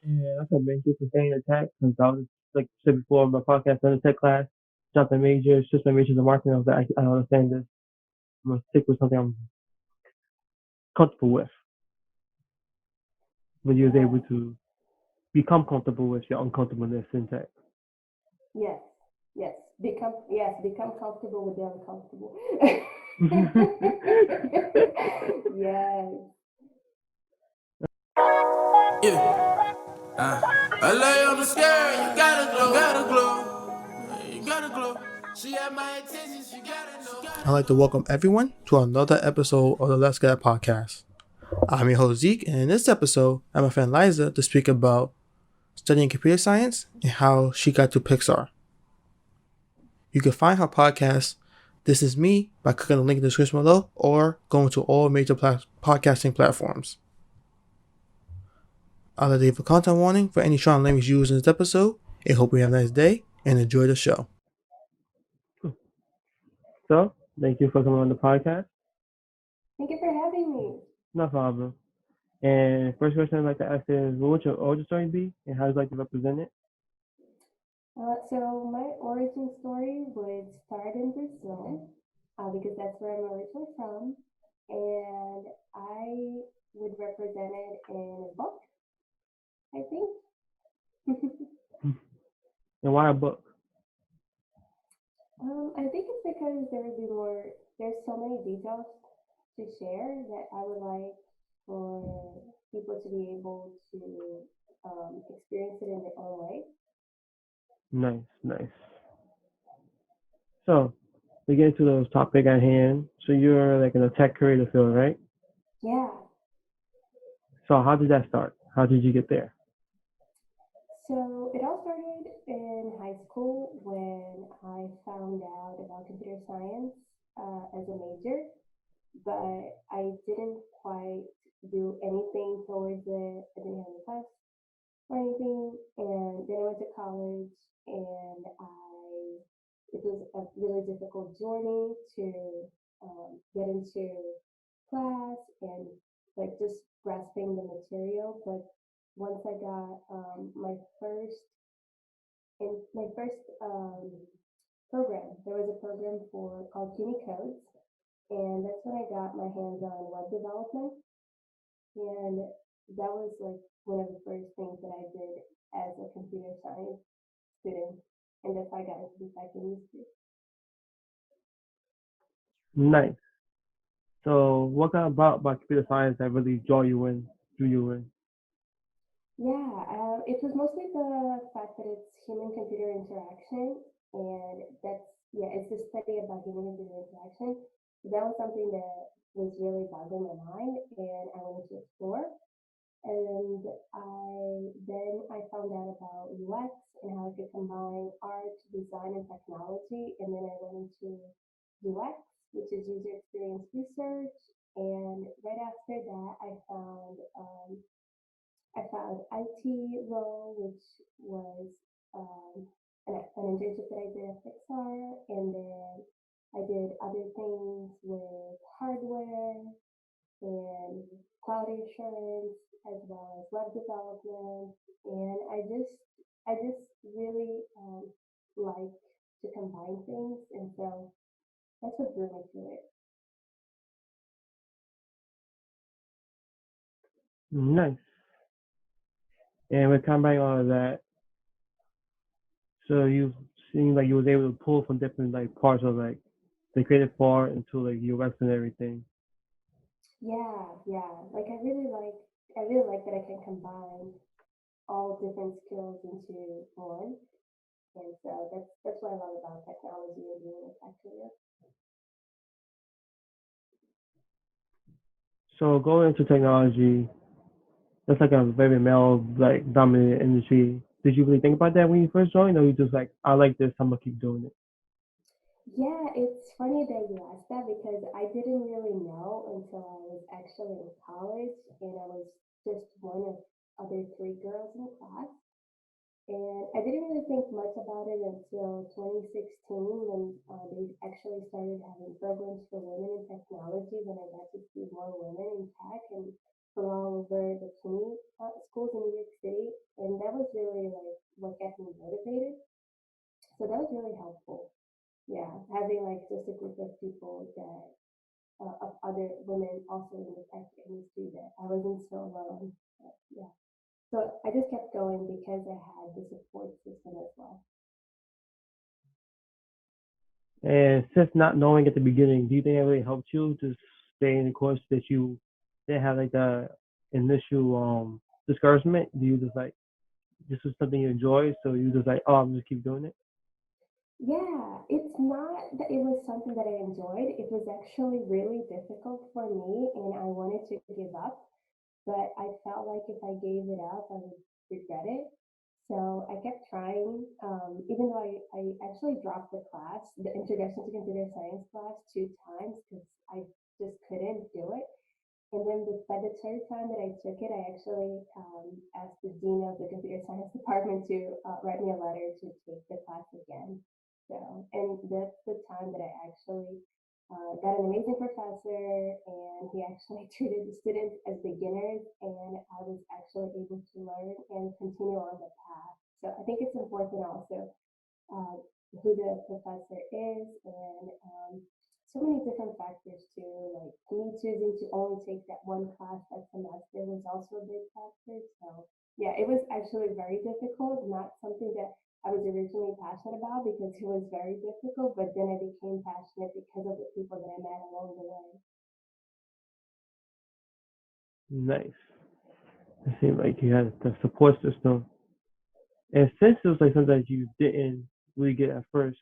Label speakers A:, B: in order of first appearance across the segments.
A: And I said, thank you for staying in tech because I was, like I said before, my podcast in the tech class, dropped a major, switched my major to marketing. I was like, I don't understand this. I'm going to stick with something I'm comfortable with. But you was able to become comfortable with your uncomfortableness in tech.
B: Yes, yes. Become comfortable with the uncomfortable. Yes.
C: Yeah. I lay on the scale, you gotta glow, you gotta glow. She had my attention, she gotta know. I'd like to welcome everyone to another episode of the Let's Get It podcast. I'm your host Zeke, and in this episode, I have my friend Liza to speak about studying computer science and how she got to Pixar. You can find her podcast, This Is Me, by clicking the link in the description below or going to all major podcasting platforms. I'll leave a content warning for any strong language used in this episode, and hope you have a nice day and enjoy the show.
A: So, thank you for coming on the podcast.
B: Thank you for having me.
A: No problem. And first question I'd like to ask is, what would your origin story be, and how would you like to represent it?
B: So my origin story would start in Brazil, because that's where I'm originally from, and I would represent it in a book, I think.
A: And why a book?
B: I think it's because there's so many details to share that I would like for people to be able to experience it in their own way.
A: Nice, nice. So, we get into the topic at hand. So you're like in the tech creative field, right?
B: Yeah.
A: So how did that start? How did you get there?
B: So it all started in high school when I found out about computer science as a major, but I didn't quite do anything towards it. I didn't have a class or anything. And then I went to college, and it was a really difficult journey to get into class and like just grasping the material. But once I got my first program, there was a program for called CUNY Codes, and that's when I got my hands on web development, and that was like one of the first things that I did as a computer science student, and that's how I got into the tech industry.
A: Nice. So what got about computer science that really drew you in?
B: Yeah, it was mostly the fact that it's human-computer interaction, and it's the study about human-computer interaction. That was something that was really boggling my mind, and I wanted to explore. And I found out about UX and how I could combine art, design, and technology. And then I went into UX, which is user experience research. And right after that, I found IT role, which was an internship that I did at Pixar, and then I did other things with hardware and quality assurance as well as web development. And I just really like to combine things, and so that's what drew me to it.
A: Nice. And with combining all of that, so you seem like you was able to pull from different like parts of like the creative part into like UX and everything.
B: Yeah, yeah. Like I really like that I can combine all different skills into one. And so that's what I love about technology and being a tech career.
A: So going into technology, that's like a very male like dominant industry. Did you really think about that when you first joined, or you just like, I like this, I'm gonna keep doing it?
B: Yeah, it's funny that you asked that because I didn't really know until I was actually in college, and I was just one of other three girls in class. And I didn't really think much about it until 2016 when they actually started having programs for women in technology, when I got to see more women in tech and from all over the CUNY schools in New York City. what kept me motivated. So that was really helpful. Yeah, having like just a group of people that of other women also in the tech industry that I wasn't so alone. But, yeah. So I just kept going because I had the support system as well.
A: And since not knowing at the beginning, do you think it really helped you to stay in the course that you didn't have like the initial discouragement? Do you just like this was something you enjoy, so you just like, oh, I'm just keep doing it?
B: Yeah, it's not that it was something that I enjoyed. It was actually really difficult for me, and I wanted to give up. But I felt like if I gave it up, I would regret it. So I kept trying, even though I actually dropped the class, the Introduction to Computer Science class, 2 times because I just couldn't do it. And then by the third time that I took it, I actually asked the dean of the computer science department to write me a letter to take the class again. So, and that's the time that I actually got an amazing professor, and he actually treated the students as beginners, and I was actually able to learn and continue on the path. So I think it's important also uh, who the professor is, and so many different factors too. Like me choosing to only take that one class that semester was also a big factor. So yeah, it was actually very difficult. Not something that I was originally passionate about because it was very difficult, but then I became passionate because of the people that I met along the way.
A: Nice. It seemed like you had the support system. And since it was like something that you didn't really get at first,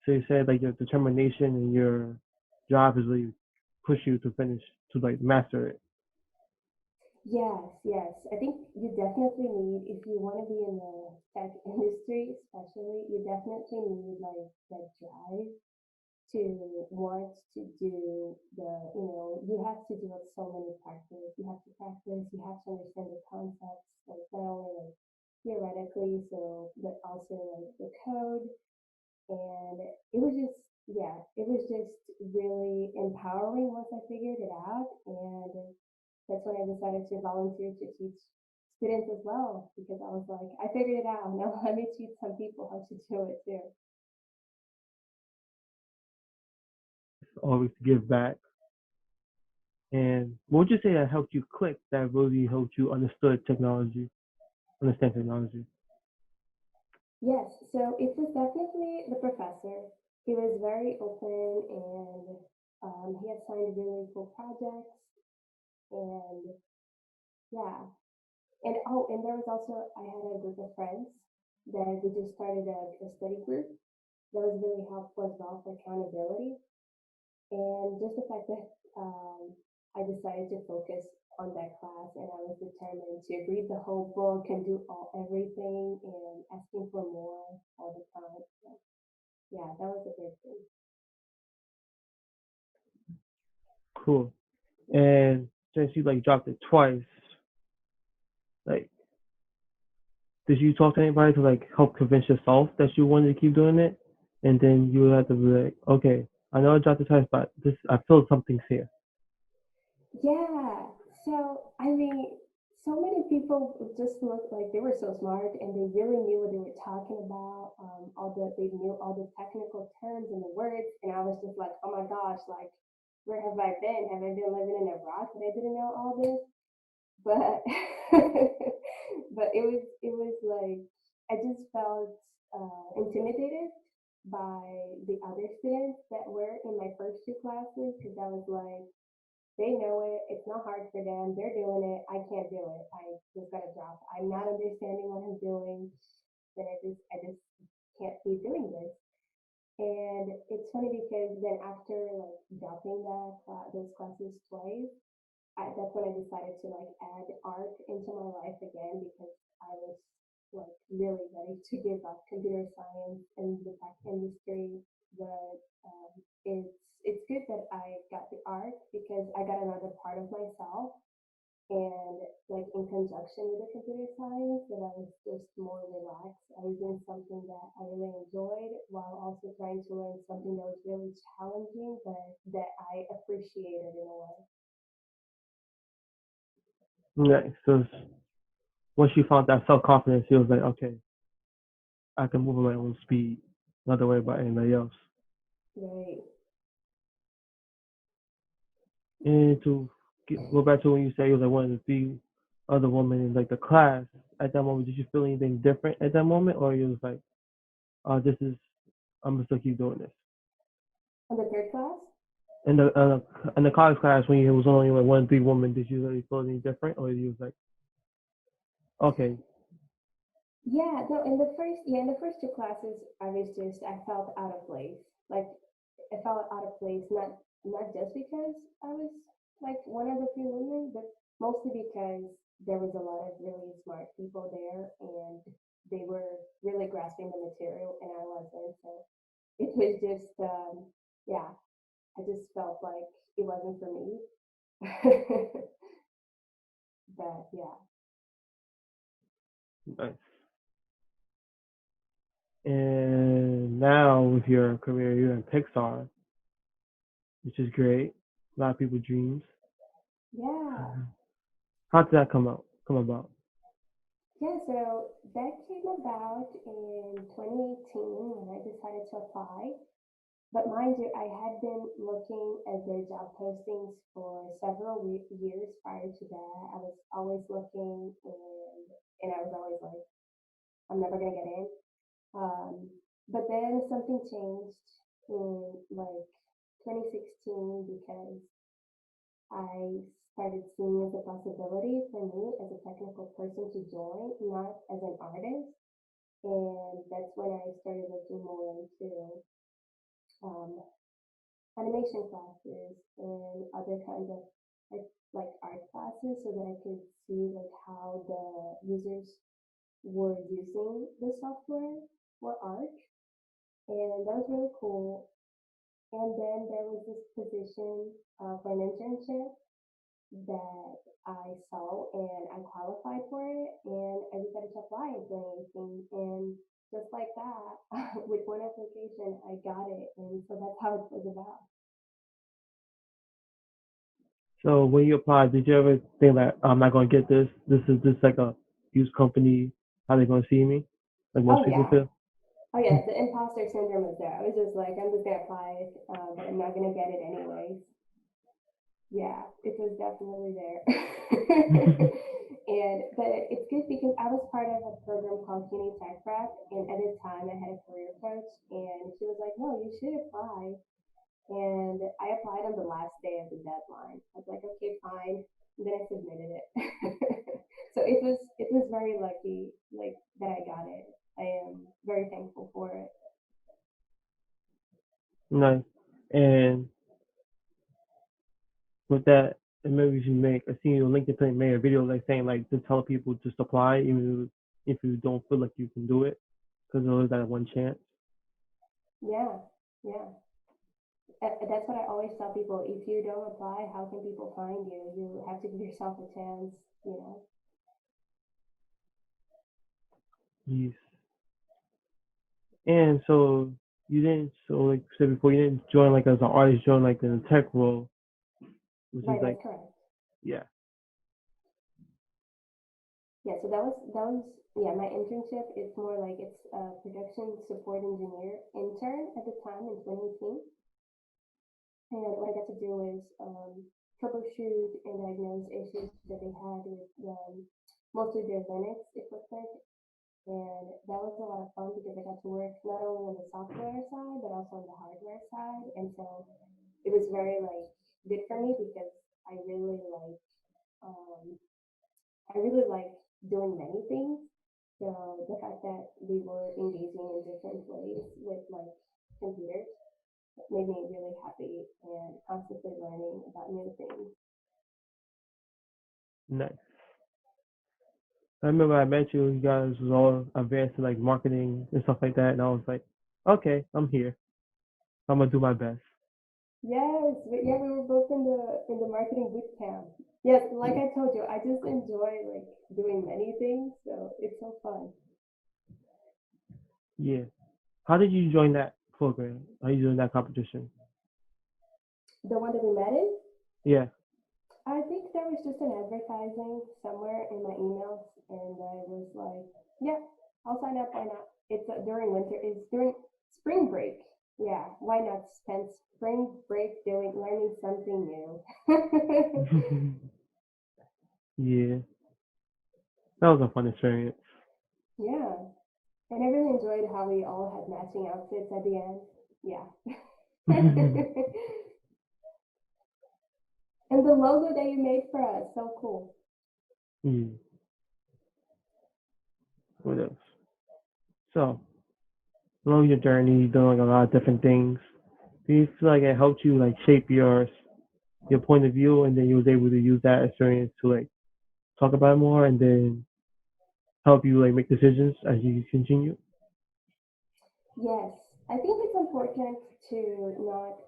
A: so you said like your determination and your job is really push you to finish to like master it.
B: Yes, yes. I think you definitely need, if you want to be in the tech industry, especially, you definitely need like that drive to want to do you have to do like so many practice. You have to practice, you have to understand the concepts, like not only like theoretically, so but also like the code. And it was just, yeah, it was just really empowering once I figured it out. And that's when I decided to volunteer to teach students as well, because I was like, I figured it out. Now let me teach some people how to do it too.
A: Always give back. And what would you say that helped you click that really helped you understand technology?
B: Yes, so it was definitely the professor. He was very open, and he assigned really cool projects. And yeah, and oh, and there was also, I had a group of friends that we just started a study group that was really helpful as well for accountability. And just the fact that I decided to focus on that class, and I was determined to read the whole book and do everything and asking for more all the time. So, yeah, that was a big thing.
A: Cool. And since you like dropped it twice, like did you talk to anybody to like help convince yourself that you wanted to keep doing it? And then you had to be like, okay, I know I dropped it twice, but this I feel something's here.
B: Yeah. So, I mean, so many people just looked like they were so smart and they really knew what they were talking about. They knew all the technical terms and the words. And I was just like, oh my gosh, like, where have I been? Have I been living in a rock that I didn't know all this? But, but it was like, I just felt intimidated by the other students that were in my first 2 classes because I was like, they know it. It's not hard for them. They're doing it. I can't do it. I just gotta drop. I'm not understanding what I'm doing. Then I just can't keep doing this. And it's funny because then after like dropping those classes twice, that's when I decided to like add art into my life again because I was like really ready to give up computer science and the tech industry. But it's good that I got the art because I got another part of myself, and like in conjunction with the computer science, that I was just more relaxed. I was doing something that I really enjoyed while also trying to learn something that was really challenging, but that I appreciated in a way.
A: Nice. So once you found that self confidence, you was like, okay, I can move at my own speed, not to worry about anybody else.
B: Right.
A: And to go back to when you say you was like one of the few other women in like the class at that moment, did you feel anything different at that moment, or you was like, oh, this is I'm gonna still keep doing this?
B: On the third class?
A: In the college class when you was only like 1 3 women, did you really feel any different, or you was like, okay,
B: Yeah, no, in the first two classes, I felt out of place. Like, I felt out of place, not just because I was like one of the few women, but mostly because there was a lot of really smart people there, and they were really grasping the material, and I wasn't. So it was just, yeah, I just felt like it wasn't for me. But yeah.
A: nice. And now with your career, you're in Pixar, which is great. A lot of people's dreams.
B: Yeah.
A: How did that come about?
B: Yeah, so that came about in 2018 when I decided to apply. But mind you, I had been looking at their job postings for several years prior to that. I was always looking, and I was always like, I'm never gonna get in. Um, but then something changed in like 2016 because I started seeing as a possibility for me as a technical person to join, not as an artist. And that's when I started looking more into um, animation classes and other kinds of like art classes so that I could see like how the users were using the software for art. And that was really cool. And then there was this position for an internship that I saw and I qualified for it and I decided to apply in 2018 and just like that with one application I got it and so that's how it was about.
A: So when you applied, did you ever think like I'm not gonna get this? This is just like a huge company. How they gonna see me? Like most
B: Oh
A: people
B: yeah.
A: feel.
B: Oh yeah, the imposter syndrome was there. I was just like, I'm just gonna apply it, but I'm not gonna get it anyways. Yeah, it was definitely there. And but it's good because I was part of a program called CUNY Tech Prep, and at the time I had a career coach, and she was like, "No, you should apply." And I applied on the last day of the deadline. I was like, "Okay, fine." And then I submitted it. So it was very lucky, like that I got it. I am very thankful for it.
A: Nice. And with that, the movies you make, I seen you on LinkedIn putting made a video like saying like to tell people just apply even if you don't feel like you can do it because there's always that one chance.
B: Yeah, yeah. That's what I always tell people. If you don't apply, how can people find you? You have to give yourself a chance, you know?
A: Yes. And so you didn't, so like I said before, you didn't join like as an artist, join like in a tech role, which is
B: Right,
A: like,
B: that's correct.
A: yeah,
B: Yeah, so yeah, my internship is more like it's a production support engineer intern at the time in 2018. And what I got to do is troubleshoot and diagnose issues that they had with mostly their Linux equipment. And that was a lot of fun because I got to work not only on the software side, but also on the hardware side. And so it was very like good for me because I really like um, I really like doing many things. So the fact that we were engaging in different ways with like computers made me really happy and constantly learning about new things.
A: nice. I remember I met you, you guys was all advanced in like marketing and stuff like that, and I was like, okay, I'm here. I'm gonna do my best.
B: Yes, yeah, we were both in the marketing boot camp. Yes, like
A: Yeah.
B: I told you, I just enjoy like doing many things, so it's so fun.
A: Yeah. How did you join that program? How you join that competition?
B: The one that we met in,
A: Yeah.
B: I think there was just an advertising somewhere in my emails, and I was like, yeah, I'll sign up. Why not? it's during winter. It's during spring break. Yeah, why not spend spring break doing learning something new?
A: Yeah, that was a fun experience.
B: Yeah, and I really enjoyed how we all had matching outfits at the end. Yeah. And the logo that you made for us, so cool.
A: Yeah. What else? So, along your journey, you've done like a lot of different things. Do you feel like it helped you like shape your point of view, and then you was able to use that experience to like talk about it more, and then help you like make decisions as you continue?
B: Yes, I think it's important to not.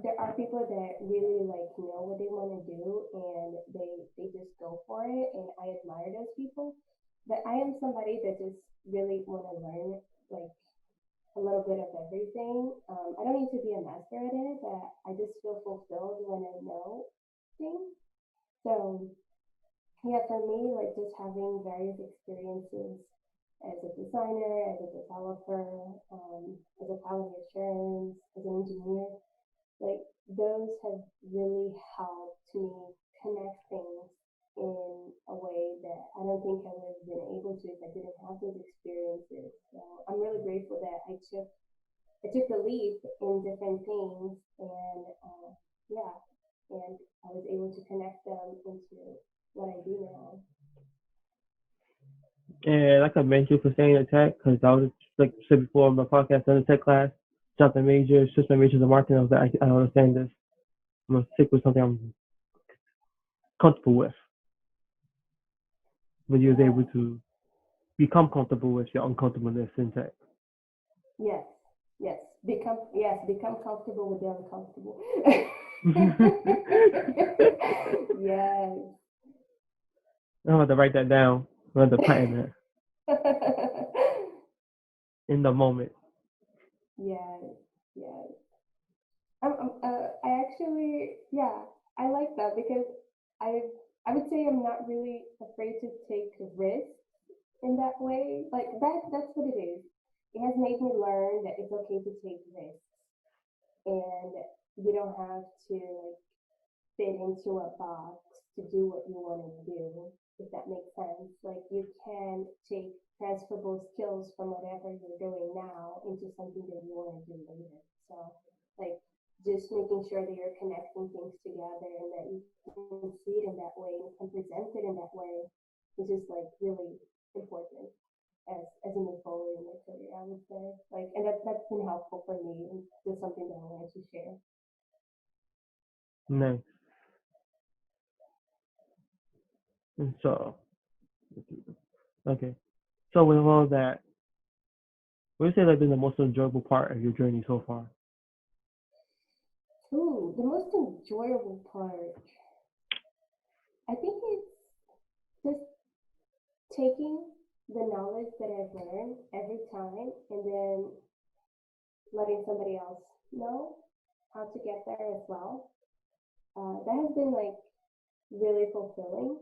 B: There are people that really like know what they want to do and they just go for it, and I admire those people. But I am somebody that just really want to learn like a little bit of everything. I don't need to be a master at it, but I just feel fulfilled when I know things. So yeah, for me, like just having various experiences as a designer, as a developer, as a quality assurance, as an engineer, like those have really helped me connect things in a way that I don't think I would have been able to if I didn't have those experiences. So I'm really grateful that I took the leap in different things, and yeah, and I was able to connect them into what I do now.
A: And I commend you for staying in tech because I was like I said before in my podcast in the tech class, dropped a major, switched my major to marketing. I was like, I don't understand this. I'm gonna stick with something I'm comfortable with. But you was
B: Yeah.
A: able to become comfortable with your uncomfortableness in tech.
B: Yes. Yes. Become comfortable with the uncomfortable. Yes.
A: I'm going to write that down. I'm going to patent that in the moment.
B: Yes. Yes. I actually, yeah, I like that because I, I would say I'm not really afraid to take risks in that way. Like that's what it is. It has made me learn that it's okay to take risks and you don't have to like fit into a box to do what you want to do, if that makes sense. Like you can take transferable skills from whatever you're doing now into something that you want to do later. So like just making sure that you're connecting things together and that you can see it in that way and can present it in that way is just like really important as I move forward in my career, I would say. Like and that's been helpful for me and just something that I wanted to share.
A: Nice. And so, okay. So with all that, what would you say like been the most enjoyable part of your journey so far?
B: Ooh, the most enjoyable part. I think it's just taking the knowledge that I've learned every time and then letting somebody else know how to get there as well. That has been like really fulfilling.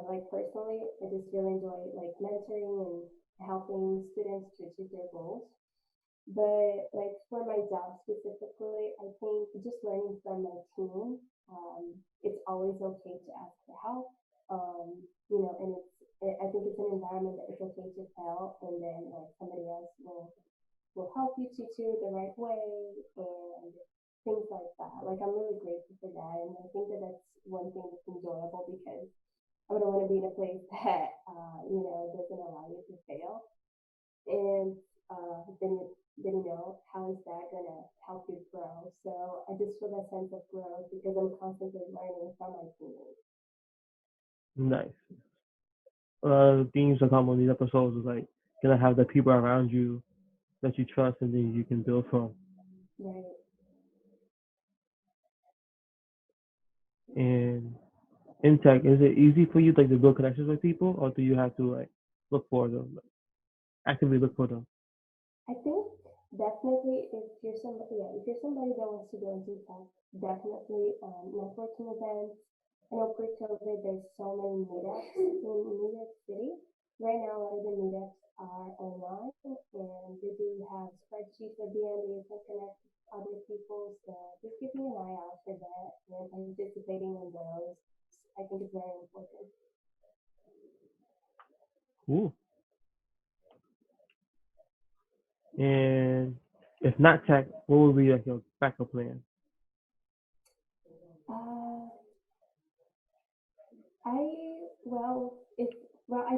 B: Like personally, I just really enjoy like mentoring and helping students to achieve their goals. But like for my job specifically, I think just learning from my team, it's always okay to ask for help. And I think it's an environment that it's okay to fail, and then like somebody else will help you to do it the right way and things like that. Like I'm really grateful for that, and I think that that's one thing that's enjoyable because I wouldn't want to be in a place that doesn't allow you to fail and how is that gonna help you grow? So I just feel that sense of growth because I'm constantly learning from my teammates.
A: Nice. The themes that come on these episodes is like gonna have the people around you that you trust and then you can build from.
B: Right.
A: And in tech, is it easy for you like to build connections with people, or do you have to like look for them, like, actively look for them?
B: I think definitely if you're somebody that wants to go into tech, definitely networking events. I know pre-COVID there's so many meetups in New York City right now a lot of the meetups are online, and they do have spreadsheets at the end where you can connect with other people. So just keeping an eye out for that and participating in those. I think it's very important.
A: Cool. And if not tech, what would be like your backup plan?
B: Uh, I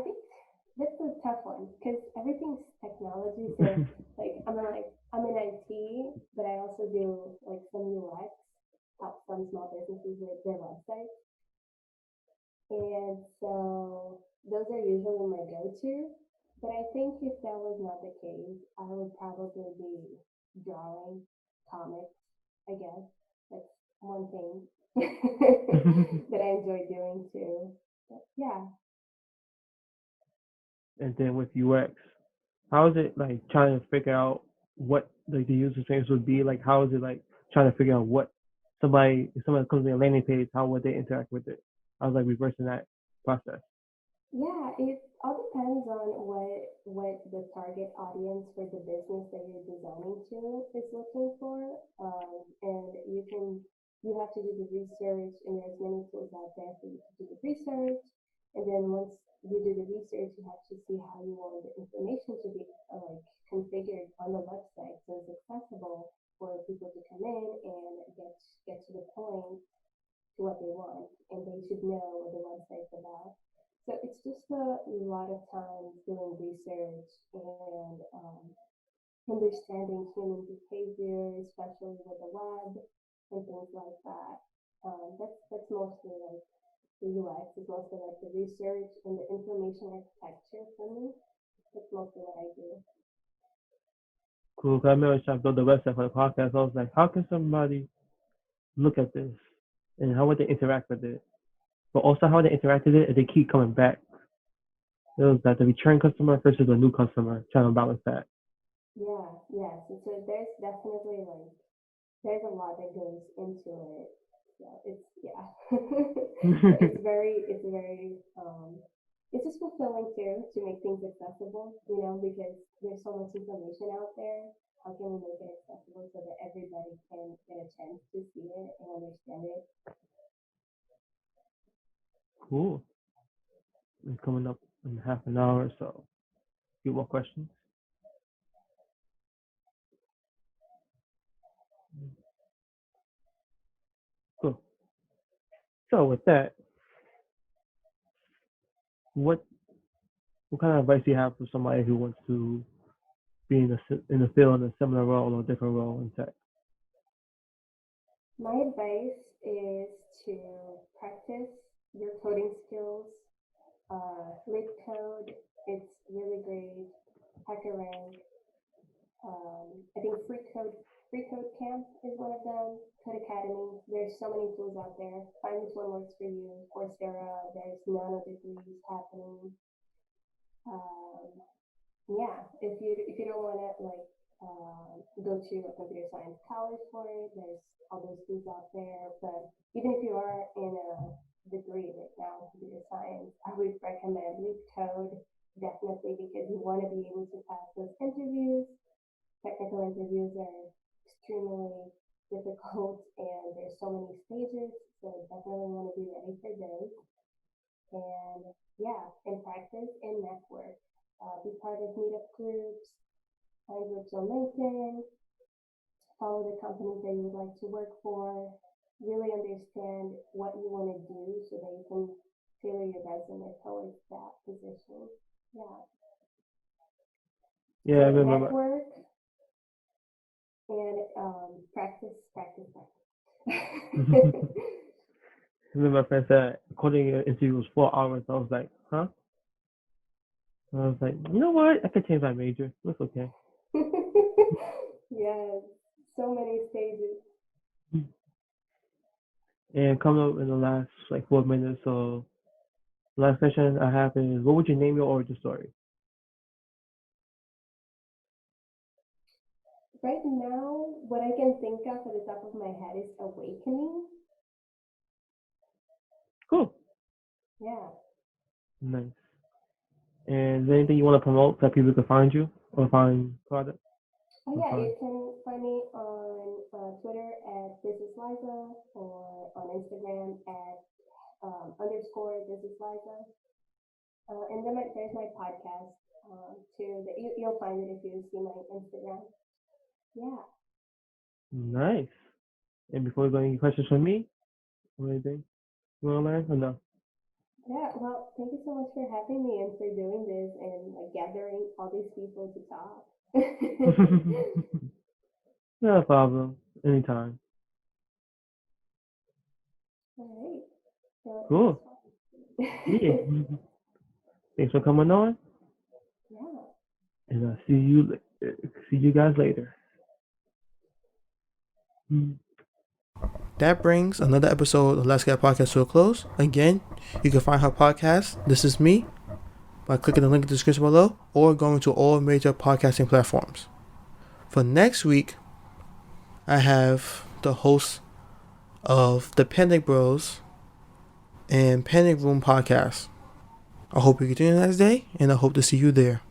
B: think that's a tough one because everything's technology. So I'm in IT, but I also do like some UX, help some small businesses with their websites, and so those are usually my go-to. But I think if that was not the case, I would probably be drawing comics. I guess that's one thing that I enjoy doing too. But yeah.
A: And then with UX, how is it like trying to figure out what like the user experience would be? Like how is it like trying to figure out what if somebody comes to a landing page, how would they interact with it? I was like reversing that process.
B: Yeah, it all depends on what the target audience for the business that you're designing to is looking for. And you have to do the research, and there's many tools out there for you to do the research. And then once you do the research, you have to see how you want the information to be like configured on the website so it's accessible for people to come in and get to the point to what they want, and they should know what the website's about. So it's just a lot of time doing research and understanding human behavior, especially with the web and things like that. That's mostly like the UX is mostly like the research and the information architecture for me. That's mostly what I do.
A: Cool. 'Cause I remember trying to build the website for the podcast. I was like, how can somebody look at this and how would they interact with it? But also how they interact with it if they keep coming back. It was that the return customer versus the new customer, trying to balance that.
B: Yeah, yes. So there's definitely like there's a lot that goes into it. So it's yeah. It's just fulfilling too to make things accessible, because there's so much information out there. How can we make it accessible so that everybody can get a chance to see it and understand it?
A: Cool. We're coming up in half an hour, so a few more questions. Cool. So with that, what kind of advice do you have for somebody who wants to be in the field in a similar role or different role in tech?
B: My advice is to practice your coding skills. Read code, it's really great. HackerRank. I think Free Code Camp is one of them. Code Academy. There's so many tools out there. Find which one works for you. Coursera. There's nano degrees happening. Yeah, if you don't want to go to a computer science college for it, there's all those things out there. But even if you are in a degree right now in computer science, I would recommend read code definitely because you want to be able to pass those interviews. Technical interviews are extremely difficult, and there's so many stages. So definitely want to be ready for those. And yeah, and practice and network. Be part of meetup groups, find groups on LinkedIn, follow the companies that you would like to work for, really understand what you want to do so that you can tailor your resume towards that position. Yeah.
A: Yeah, I
B: So
A: remember.
B: network and practice.
A: I remember my friend said coding interview was 4 hours. I was like, huh? And I was like, you know what? I could change my major. It's okay.
B: Yes, so many stages.
A: And coming up in the last 4 minutes, so last question I have is, what would you name your origin story?
B: Right now, what I can think of at the top of my head is awakening.
A: Cool.
B: Yeah.
A: Nice. And is there anything you want to promote that people can find you or find products?
B: Oh
A: or
B: yeah,
A: find?
B: you can find me on Twitter at This Is Liza or on Instagram at underscore This Is Liza. And then there's my podcast too. That you'll find it if you see my Instagram. Yeah.
A: Nice. And before we go, any questions from me or anything you want to learn or no?
B: Yeah, well, thank you so much for having me and for doing this and like gathering all these people to talk.
A: No problem. Anytime.
B: All right. So it was
A: Cool. Yeah.
B: fun.
A: Thanks for coming on,
B: Yeah.
A: and I'll see you guys later.
C: That brings another episode of Let's Get Podcast to a close. Again, you can find her podcast, This Is Me, by clicking the link in the description below or going to all major podcasting platforms. For next week, I have the host of the Panic Bros and Panic Room podcast. I hope you continue the next day, and I hope to see you there.